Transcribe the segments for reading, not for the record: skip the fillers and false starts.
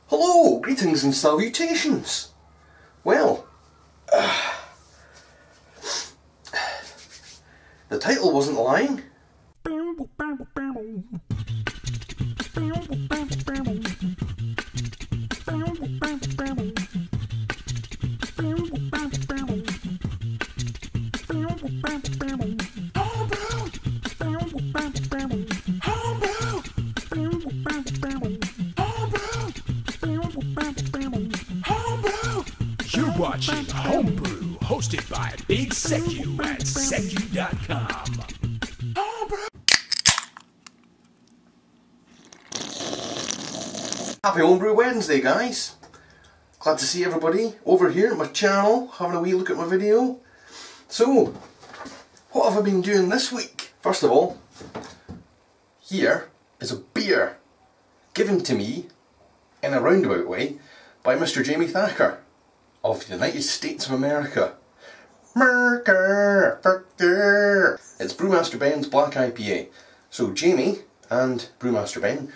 Hello, greetings and salutations. Well, the title wasn't lying. You're watching Homebrew, hosted by Big Secu at secu.com. Happy Homebrew Wednesday, guys. Glad to see everybody over here at my channel, having a wee look at my video. So, what have I been doing this week? First of all, here is a beer given to me in a roundabout way by Mr. Jamie Thacker of the United States of America. It's Brewmaster Ben's Black IPA. So Jamie and Brewmaster Ben,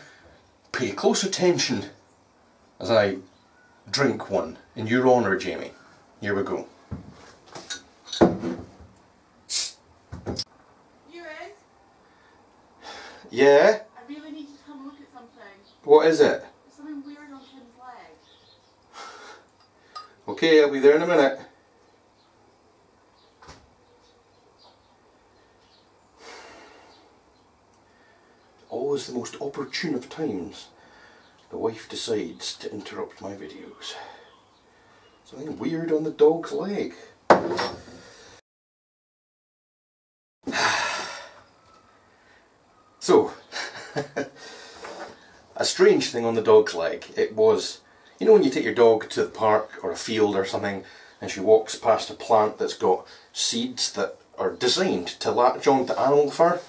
pay close attention as I drink one in your honour, Jamie. Here we go. You in? Yeah? I really need you to come look at something. What is it? There's something weird on Tim's leg. Okay, I'll be there in a minute. Always the most opportune of times, the wife decides to interrupt my videos. Something weird on the dog's leg. So, a strange thing on the dog's leg. It was, you know when you take your dog to the park or a field or something and she walks past a plant that's got seeds that are designed to latch on to animal fur?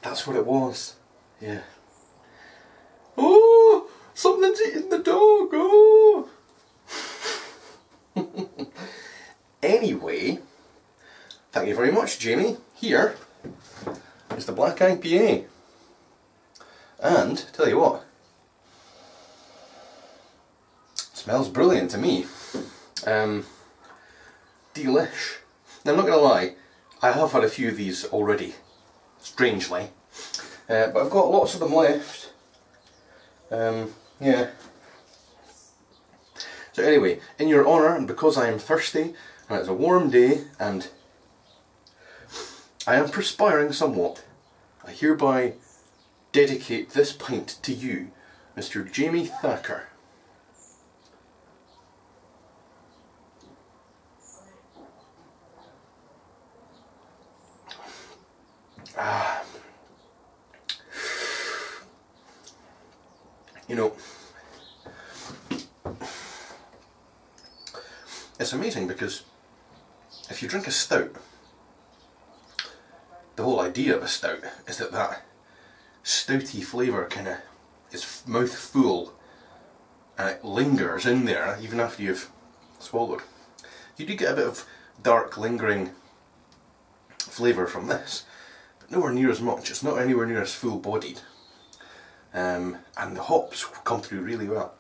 That's what it was. Yeah. Oh! Something's eating the dog! Oh! Anyway, thank you very much, Jamie. Here is the Black IPA. And, tell you what, it smells brilliant to me. Delish. Now I'm not going to lie, I have had a few of these already, strangely. But I've got lots of them left. Yeah. So anyway, in your honour, and because I am thirsty, and it's a warm day, and I am perspiring somewhat, I hereby dedicate this pint to you, Mr. Jamie Thacker. Ah. You know, it's amazing because if you drink a stout, the whole idea of a stout is that that stouty flavour kind of is mouth full and it lingers in there even after you've swallowed. You do get a bit of dark lingering flavour from this, but nowhere near as much. It's not anywhere near as full bodied. And the hops come through really well.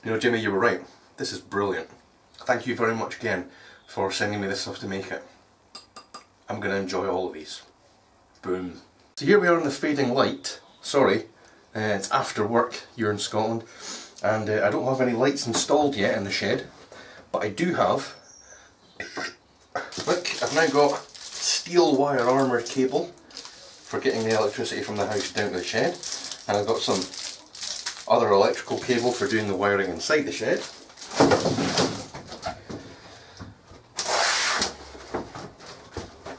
You know, Jimmy, you were right. This is brilliant. Thank you very much again for sending me this stuff to make it. I'm going to enjoy all of these. Boom. So here we are in the fading light. Sorry, it's after work. You're in Scotland. And I don't have any lights installed yet in the shed. But I do have... Look, I've now got steel wire armoured cable for getting the electricity from the house down to the shed, and I've got some other electrical cable for doing the wiring inside the shed.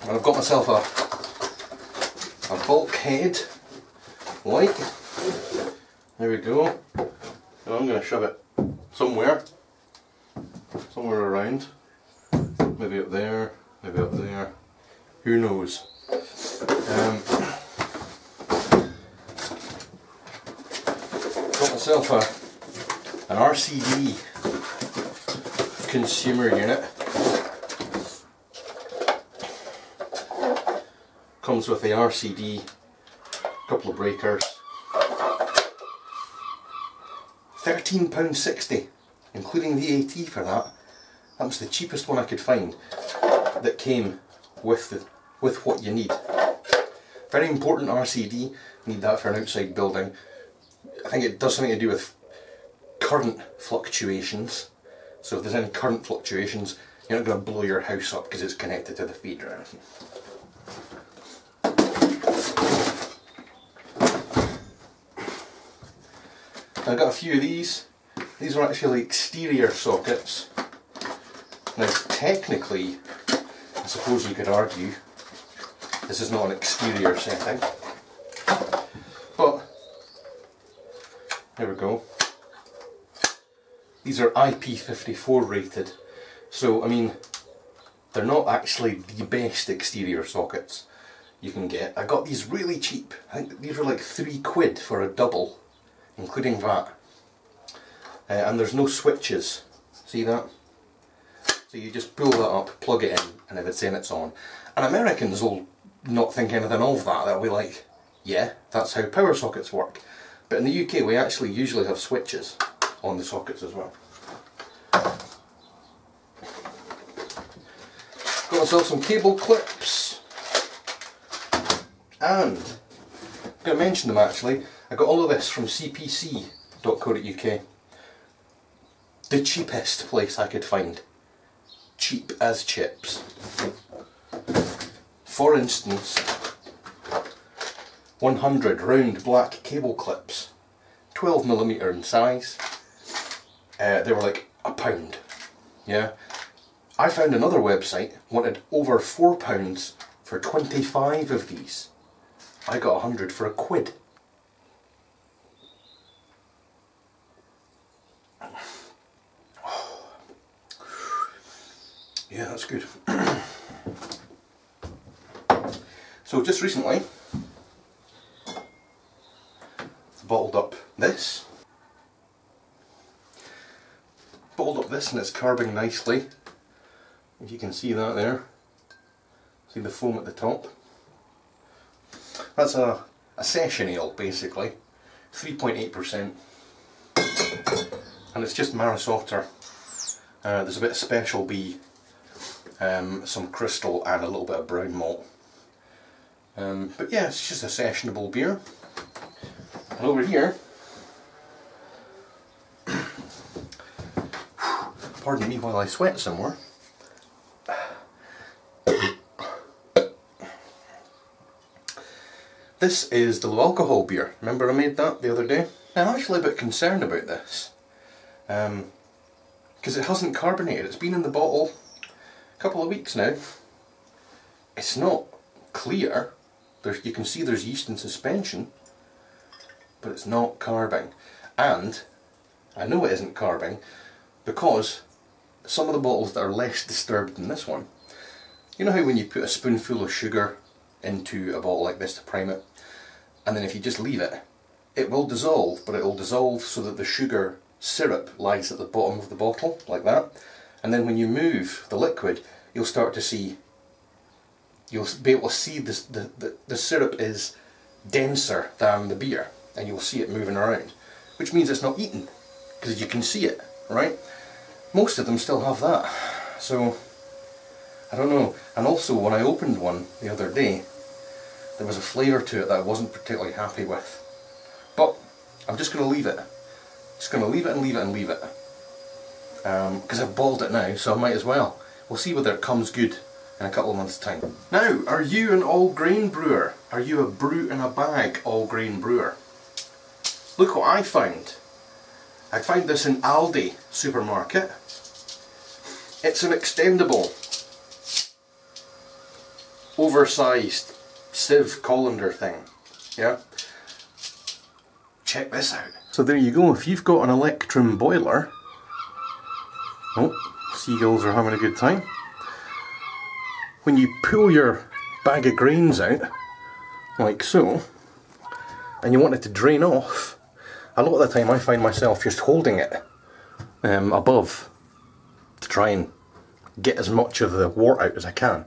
And I've got myself a bulkhead light. There we go. And I'm going to shove it somewhere around. Maybe up there, maybe up there, who knows. Got myself an RCD consumer unit. Comes with the RCD, a couple of breakers. £13.60, including VAT for that. That was the cheapest one I could find that came with what you need. Very important RCD, you need that for an outside building. I think it does something to do with current fluctuations. So if there's any current fluctuations, you're not going to blow your house up because it's connected to the feed or anything. I've got a few of these. These are actually exterior sockets. Now technically, I suppose you could argue, this is not an exterior setting. But, there we go. These are IP54 rated. So, I mean, they're not actually the best exterior sockets you can get. I got these really cheap. I think these were like £3 for a double, including that. And there's no switches. See that? So you just pull that up, plug it in, and if it's in, it's on. And Americans will not think anything of that. They'll be like, yeah, that's how power sockets work. But in the UK, we actually usually have switches on the sockets as well. Got myself some cable clips. And, I'm going to mention them actually. I got all of this from cpc.co.uk. The cheapest place I could find. Cheap as chips. For instance, 100 round black cable clips, 12mm in size. They were like £1. Yeah. I found another website wanted over £4 for 25 of these. I got 100 for £1. Yeah, that's good. So just recently, bottled up this. Bottled up this and it's carbing nicely. If you can see that there. See the foam at the top. That's a session ale basically. 3.8%. And it's just Maris Otter. There's a bit of Special B. Some crystal and a little bit of brown malt. But yeah, it's just a sessionable beer. And over here, pardon me while I sweat some more. This is the low alcohol beer. Remember I made that the other day? I'm actually a bit concerned about this. Because it hasn't carbonated. It's been in the bottle couple of weeks now. It's not clear. You can see there's yeast in suspension, but it's not carbing. And I know it isn't carbing because some of the bottles that are less disturbed than this one, you know how when you put a spoonful of sugar into a bottle like this to prime it, and then if you just leave it, it will dissolve, but it will dissolve so that the sugar syrup lies at the bottom of the bottle, like that. And then when you move the liquid, you'll start to see, you'll be able to see the syrup is denser than the beer, and you'll see it moving around, which means it's not eaten, because you can see it, right? Most of them still have that, so I don't know. And also when I opened one the other day, there was a flavour to it that I wasn't particularly happy with. But I'm just going to leave it. Just going to leave it and leave it and leave it. Because I've boiled it now, so I might as well. We'll see whether it comes good in a couple of months' time. Now, are you an all-grain brewer? Are you a brew in a bag all-grain brewer? Look what I found. I found this in Aldi supermarket. It's an extendable, oversized sieve colander thing. Yeah. Check this out. So there you go. If you've got an electrum boiler. Oh, seagulls are having a good time. When you pull your bag of grains out, like so, and you want it to drain off, a lot of the time I find myself just holding it above to try and get as much of the wort out as I can.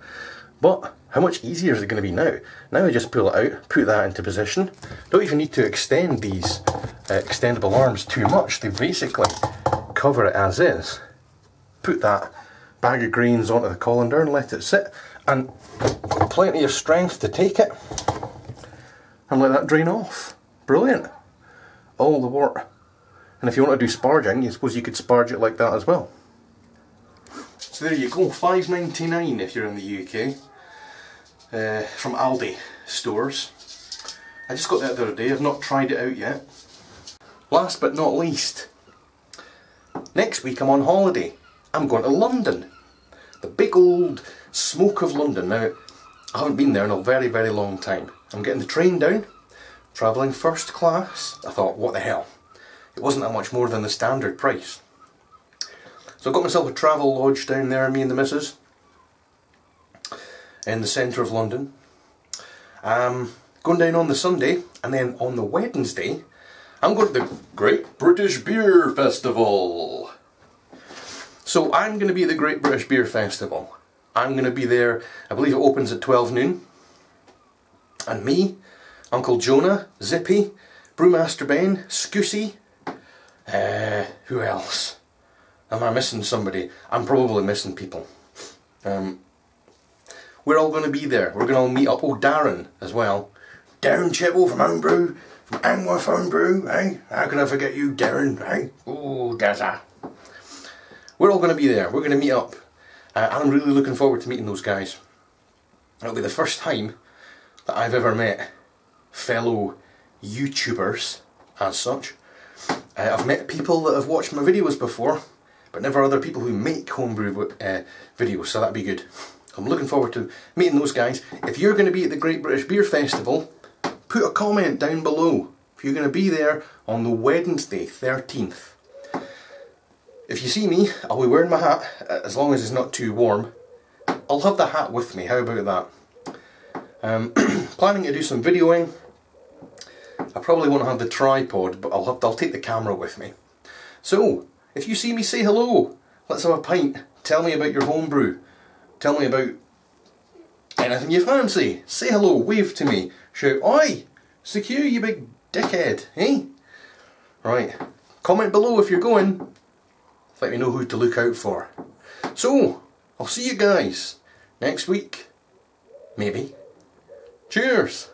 But how much easier is it going to be now? Now I just pull it out, put that into position. Don't even need to extend these extendable arms too much. They basically cover it as is. Put that bag of grains onto the colander and let it sit, and plenty of strength to take it and let that drain off. Brilliant. All the wort. And if you want to do sparging, I suppose you could sparge it like that as well. So there you go, £5.99 if you're in the UK, from Aldi stores. I just got that the other day, I've not tried it out yet. Last but not least, next week I'm on holiday. I'm going to London. The big old smoke of London. Now, I haven't been there in a very, very long time. I'm getting the train down, travelling first class. I thought, what the hell? It wasn't that much more than the standard price. So I got myself a travel lodge down there, me and the missus, in the centre of London. Going down on the Sunday, and then on the Wednesday, I'm going to the Great British Beer Festival. So I'm going to be at the Great British Beer Festival. I'm going to be there, I believe it opens at 12 noon. And me, Uncle Jonah, Zippy, Brewmaster Ben, Scoosey, who else? Am I missing somebody? I'm probably missing people. We're all going to be there. We're going to all meet up. Oh, Darren as well. Darren Chipple from Homebrew, from Angworth Homebrew, eh? How can I forget you, Darren, eh? Oh, Dazza. We're all going to be there. We're going to meet up. And I'm really looking forward to meeting those guys. It'll be the first time that I've ever met fellow YouTubers as such. I've met people that have watched my videos before, but never other people who make homebrew videos, so that'd be good. I'm looking forward to meeting those guys. If you're going to be at the Great British Beer Festival, put a comment down below if you're going to be there on the Wednesday 13th. If you see me, I'll be wearing my hat, as long as it's not too warm. I'll have the hat with me, how about that? Planning to do some videoing. I probably won't have the tripod, but I'll take the camera with me. So, if you see me, say hello. Let's have a pint. Tell me about your homebrew. Tell me about anything you fancy. Say hello, wave to me. Shout, oi! Secure, you big dickhead, eh? Right. Comment below if you're going. Let me know who to look out for. So, I'll see you guys next week. Maybe. Cheers!